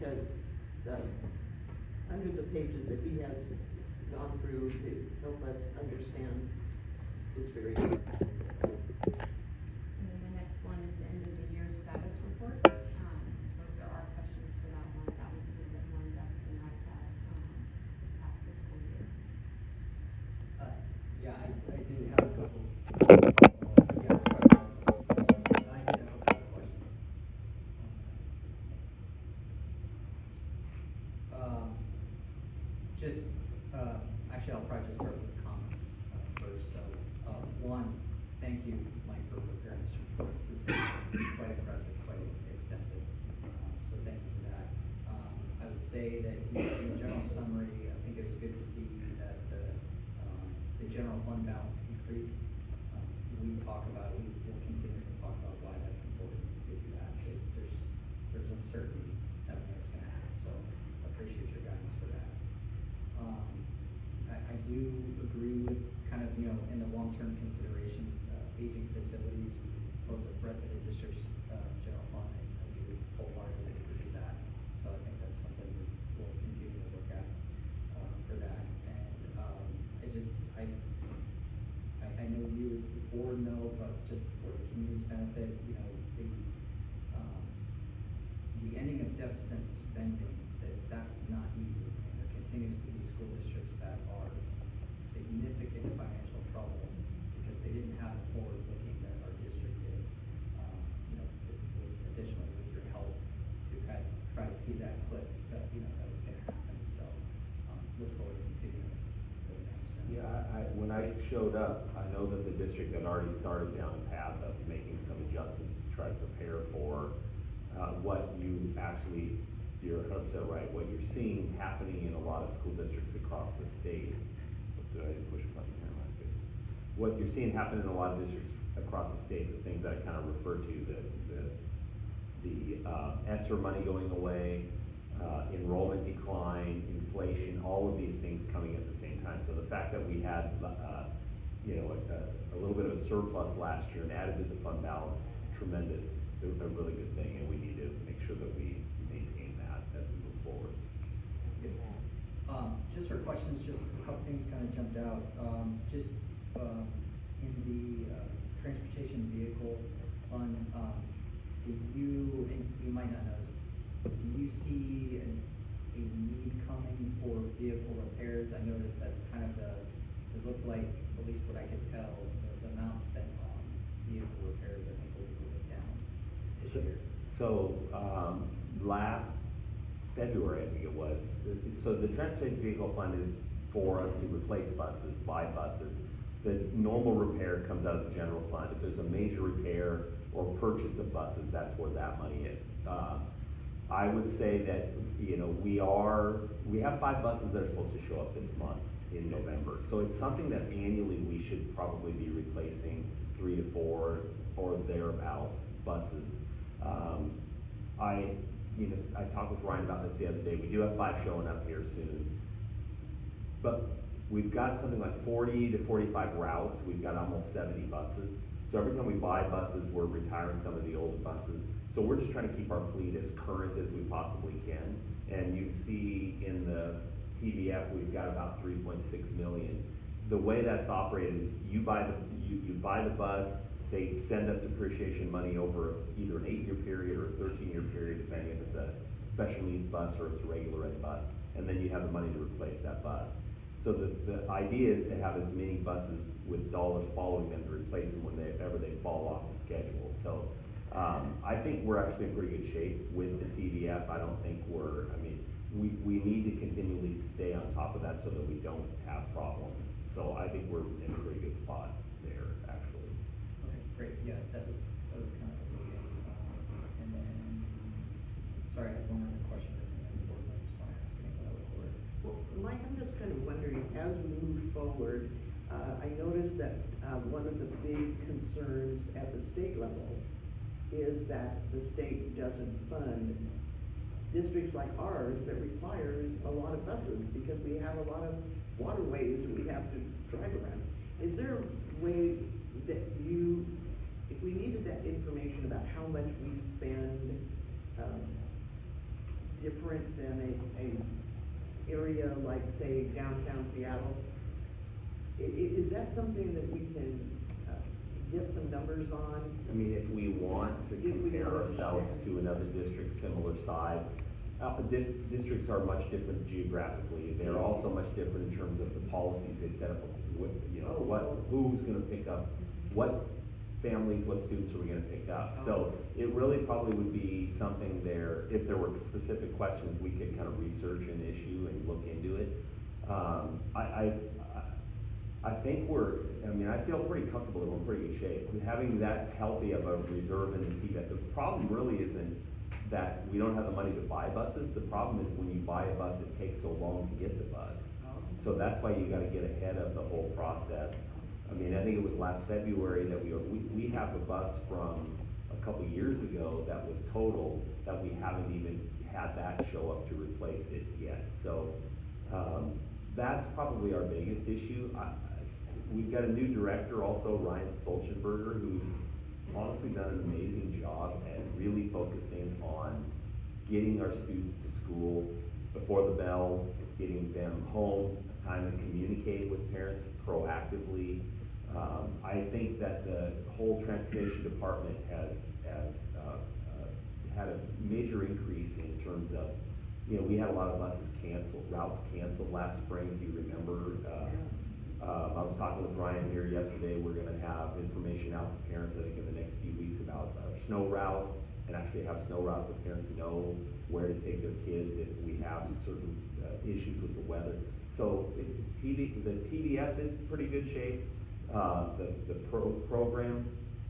because the hundreds of pages that he has gone through to help us understand is very good. And then the next one is the end of the year status report. So if there are questions for that one, that one's a little bit more in depth than I've had this past fiscal year. Yeah, I do have a couple. I did have a couple of questions. Actually, I'll probably just start with the comments first. So, one, thank you, Mike, for preparing this report. This is quite impressive, quite extensive. So thank you for that. I would say that in the general summary, I think it was good to see that the general fund balance increase. We will continue to talk about why that's important to do that. There's uncertainty that we know it's going to happen. So I appreciate your guidance for that. I do agree with kind of, in the long-term considerations, aging facilities pose a threat to the district's general fund. I do wholeheartedly agree with that. So I think that's something we'll continue to look at for that. And I know you as the board know, but just for the community's benefit, the ending of deficit spending, that's not easy. And there continues to be school districts that are significant financial trouble because they didn't have the forward looking that our district did. Additionally with your help to kind of try to see that cliff that was going to happen. So look forward to continuing to understand. Yeah, when I showed up, I know that the district had already started down a path of making some adjustments to try to prepare for what you're 100% right, what you're seeing happening in a lot of school districts across the state. Did I push a button here? What you're seeing happen in a lot of districts across the state, the things that I kind of referred to, the ESSER money going away, enrollment decline, inflation, all of these things coming at the same time. So the fact that we had a little bit of a surplus last year and added to the fund balance, tremendous, a really good thing, and we need to make sure that we maintain that as we move forward. Just for questions, just a couple things kind of jumped out. In the transportation vehicle fund, and you might not know this, do you see a need coming for vehicle repairs? I noticed that kind of it looked like, at least what I could tell, the amount spent on vehicle repairs, I think, was a little bit down this year. So last February, I think it was, so the transportation vehicle fund is for us to replace buses, buy buses. The normal repair comes out of the general fund. If there's a major repair or purchase of buses, that's where that money is. I would say that, we have 5 buses that are supposed to show up this month in November. So it's something that annually we should probably be replacing 3 to 4 or thereabouts buses. I talked with Ryan about this the other day. We do have 5 showing up here soon, but we've got something like 40 to 45 routes. We've got almost 70 buses. So every time we buy buses, we're retiring some of the old buses. So we're just trying to keep our fleet as current as we possibly can. And you can see in the TVF, we've got about 3.6 million. The way that's operated is you buy the bus, they send us depreciation money over either an 8-year period or a 13-year period, depending if it's a special needs bus or it's a regular ed bus, and then you have the money to replace that bus. So the idea is to have as many buses with dollars following them to replace them whenever they fall off the schedule. So I think we're actually in pretty good shape with the TVF. I don't think we need to continually stay on top of that so that we don't have problems. So I think we're in a pretty good spot there, actually. Okay, great. Yeah, that was kind of okay. And then, sorry, I had one other question that the board members want to ask me about the board. Well, Mike, I'm just kind of wondering, as we move forward, I noticed that one of the big concerns at the state level is that the state doesn't fund districts like ours that requires a lot of buses because we have a lot of waterways we have to drive around. Is there a way that if we needed that information about how much we spend different than a area like, say, downtown Seattle? Is that something that we can, get some numbers on? I mean, if we want to If we compare want to ourselves compare. to another district similar size, districts are much different geographically. They're also much different in terms of the policies they set up, who's gonna pick up, what families, what students are we gonna pick up? So it really probably would be something there, if there were specific questions, we could kind of research an issue and look into it. I think I feel pretty comfortable that we're in pretty good shape. Having that healthy of a reserve in the TVET, the problem really isn't that we don't have the money to buy buses. The problem is when you buy a bus, it takes so long to get the bus. So that's why you gotta get ahead of the whole process. I mean, I think it was last February that we have a bus from a couple years ago that was totaled, that we haven't even had that show up to replace it yet. So, that's probably our biggest issue. We've got a new director also, Ryan Solchenberger, who's honestly done an amazing job at really focusing on getting our students to school before the bell, getting them home, time to communicate with parents proactively. I think that the whole transportation department has had a major increase in terms of, we had a lot of buses canceled, routes canceled last spring, if you remember. I was talking with Ryan here yesterday. We're gonna have information out to parents, I think, in the next few weeks about snow routes, and actually have snow routes so parents know where to take their kids if we have certain issues with the weather. So the TDF is pretty good shape. The program,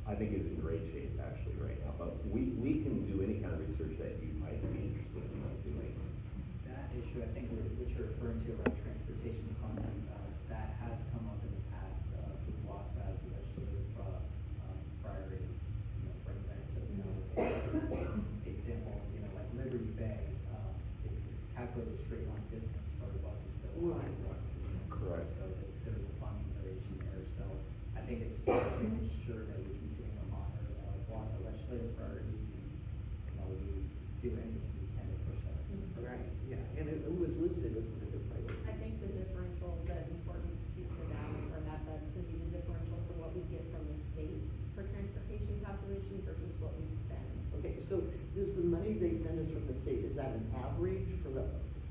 I think, is in great shape actually right now, but we can do any kind of research that you might be interested in us doing. That issue, I think, which you're referring to around transportation funding, that has come up in the past, with WASA as a legislative, priority, for anybody that doesn't know. Example, like Liberty Bay, it's calculated straight line distance for the buses to. Right. Correct. So there's a funding variation there, so I think it's just making sure that we continue to monitor, WASA legislative priorities, and, we do anything we can to push that. Right, yeah, and it was listed as one of the priorities. I think the differential, the important piece of data for that's gonna be the differential for what we get from the state for transportation calculation versus what we spend. Okay, so does the money they send us from the state, is that an average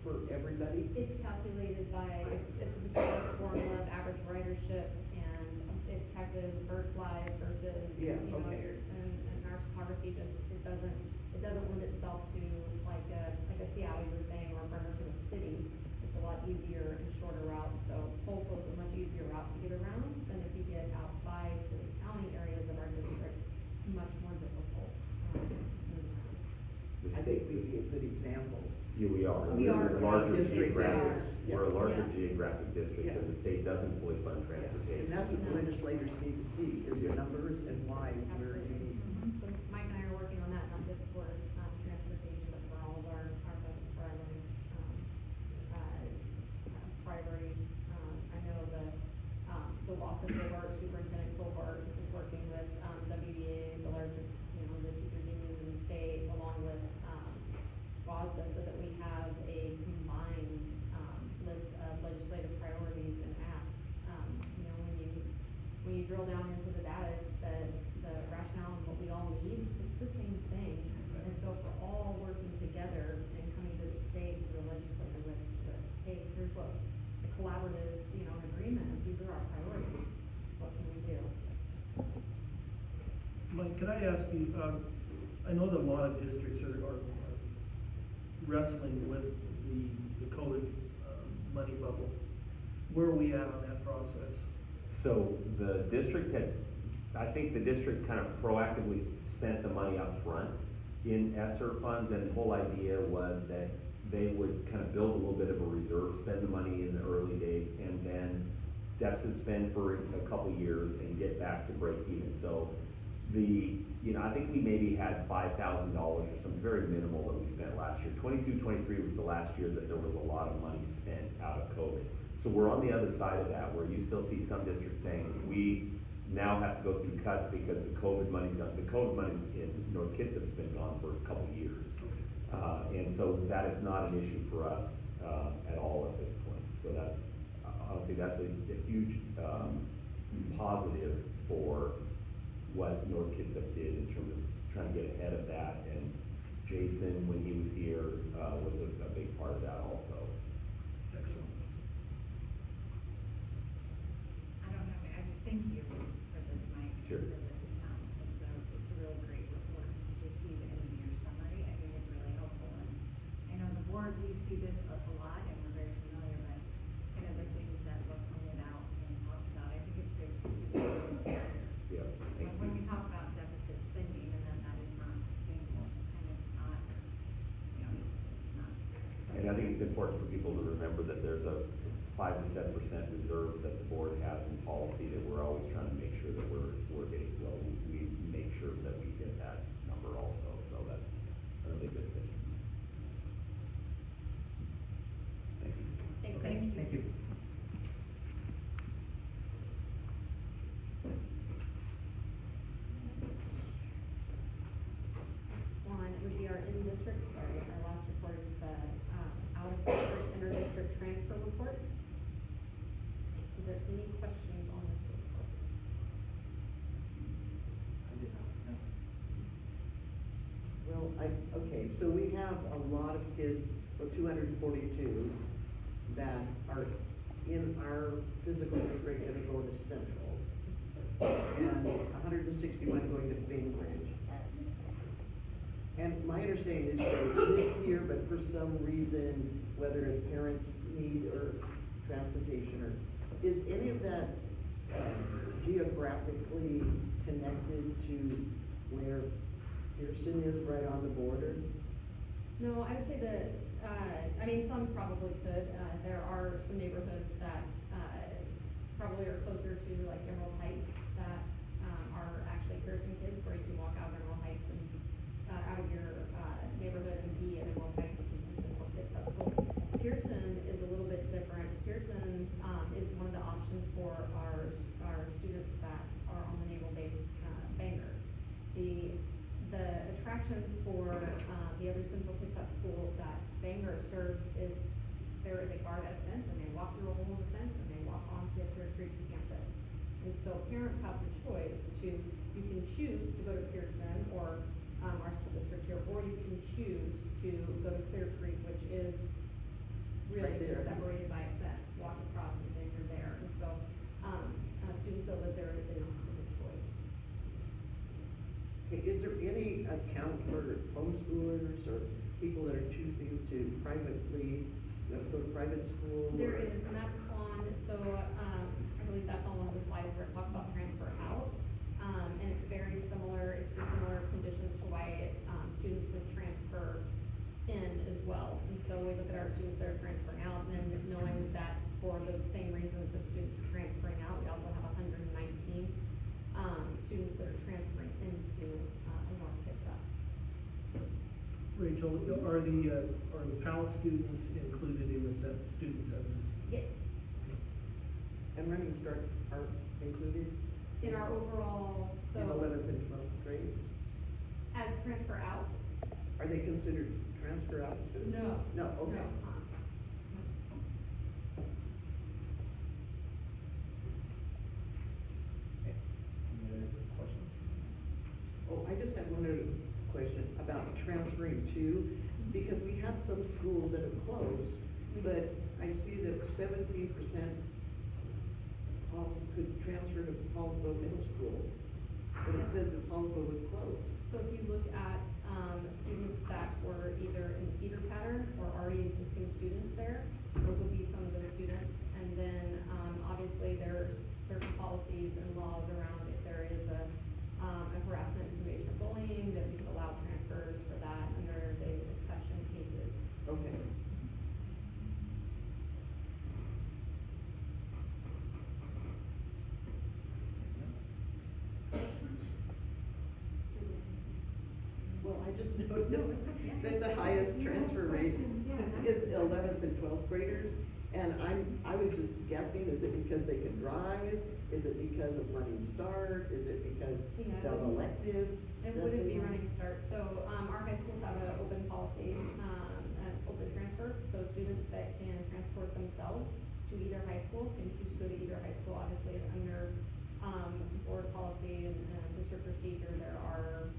for everybody? It's calculated by, it's a formula of average ridership, and it's calculated as bird flies versus, okay. and our topography it doesn't lend itself to like a Seattle, you were saying, or Bremerton, a city. It's a lot easier and shorter route, so Wolfle is a much easier route to get around than if you get outside to the county areas of our district. It's much more difficult, to move around. The I state, think we'd be a good example. yeah, we are. We are. We're a larger District, geographic, yeah. we're a larger Yes. geographic district, Yeah. and the state doesn't fully fund And transportation. that's what the legislators need to see, is the numbers and why we're Absolutely. unique. So Mike and I are working on that, not just for, transportation, but for all of our budgets, for our priorities. I know the loss of cohort, Superintendent Report is working with, WDA, the largest, the teachers union in the state, along with, WASDA, so that we have a combined, list of legislative priorities and asks. When you drill down into the data, the rationale and what we all need, it's the same thing. And so for all working together and coming to the state, to the legislature with, hey, here's what, a collaborative, an agreement, these are our priorities, what can we do? Mike, can I ask you, I know that a lot of districts are wrestling with the COVID money bubble. Where are we at on that process? So the district I think the district kind of proactively spent the money up front in ESSER funds, and the whole idea was that they would kind of build a little bit of a reserve, spend the money in the early days, and then deficit spend for a couple years and get back to break even. So I think we maybe had $5,000 or something very minimal that we spent last year. 22-23 was the last year that there was a lot of money spent out of COVID. So we're on the other side of that, where you still see some districts saying, we now have to go through cuts because the COVID money's gone. The COVID money's in North Kitsap's been gone for a couple years. And so that is not an issue for us, at all at this point. So that's, honestly, that's a huge, positive for what North Kitsap did in terms of trying to get ahead of that. And Jason, when he was here, was a big part of that also. Excellent. I don't have, I just thank you for this, Mike. Sure. For this, it's a real great report to just see the end of year summary. I think it's really helpful, and I know the board, we see this a lot, and we're very familiar, but kind of the things that were pointed out and talked about, I think it's good to keep it together. Yeah, thank you. When we talk about deficit spending, and then that is not sustainable, and it's not, you know, it's not. And I think it's important for people to remember that there's a 5 to 7% reserve that the board has in policy, that we're always trying to make sure that we're getting, well, we make sure that we hit that number also, so that's a really good thing. Thank you. Thank Okay, you. thank you. Next one would be our in-district, sorry, our last report is the, out-of-district, inter-district transfer report. Is there any questions on this report? I did not, no. Well, okay, so we have a lot of kids, 242, that are in our physical district that are going to Central, and 161 going to Bainbridge. And my understanding is they live here, but for some reason, whether it's parents' need or transportation, or, is any of that geographically connected to where Pearson is, right on the border? No, I would say that, I mean, some probably could, there are some neighborhoods that, probably are closer to like Emerald Heights that, are actually Pearson kids, where you can walk out of Emerald Heights and, out of your, neighborhood and be at Emerald Heights, which is a simple Kitsap school. Pearson is a little bit different. Pearson, is one of the options for our students that are on the naval base, Bangor. The attraction for, the other Central Kitsap school that Bangor serves is, there is a guard at the fence, and they walk through a hole in the fence, and they walk onto Clear Creek's campus. And so parents have the choice to, you can choose to go to Pearson or, our school district here, or you can choose to go to Clear Creek, which is really Right just there. separated by a fence, walk across and then you're there. And so, students that live there is a choice. Okay, is there any account for homeschoolers or people that are choosing to privately, go to private school? There or- is, and that's on, so, I believe that's on one of the slides where it talks about transfer outs. And it's very similar, it's the similar conditions to why, students would transfer in as well. And so we look at our students that are transferring out, and then knowing that for those same reasons that students are transferring out, we also have 119, students that are transferring into, North Kitsap. Rachel, are the PAL students included in the student census? Yes, And running starts are included in our overall, so. in 11th and 12th grade? As transfer out? Are they considered transfer out students? No. No, okay. No, Okay. Any other questions? Oh, I just have one other question about transferring to, because we have some schools that have closed, but I see that 17% could transfer to Paulsville Middle School, but it said that Paulsville was closed. So if you look at, students that were either in the feeder pattern or already existing students there, those would be some of those students. And then, obviously, there's certain policies and laws around if there is a harassment, intimidation, or bullying, that we could allow transfers for that under the exception cases. Okay. Well, I just noticed No, it's okay. that the highest transfer rate grade. questions, yeah, It's that's- 11th and 12th graders, and I was just guessing, is it because they can drive? Is it because of running start? Is it because Yeah, it of wouldn't- electives? It that wouldn't they be want? running start, so, our high schools have an open policy, an open transfer, so students that can transport themselves to either high school can choose to go to either high school, obviously under, board policy and, district procedure, there are,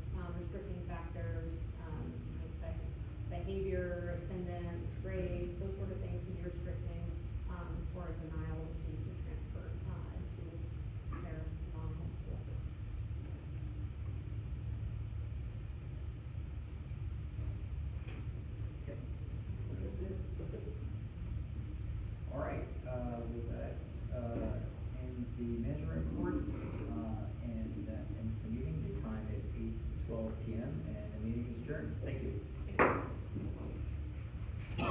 restricting factors, like behavior, attendance, grades, those sort of things can be restricting, for a denial of student to transfer, to their non-home school. Okay. That's it. All right, with that, ends the management reports, and that ends the meeting. The time is 8:12 PM and the meeting is adjourned. Thank you. Thank you.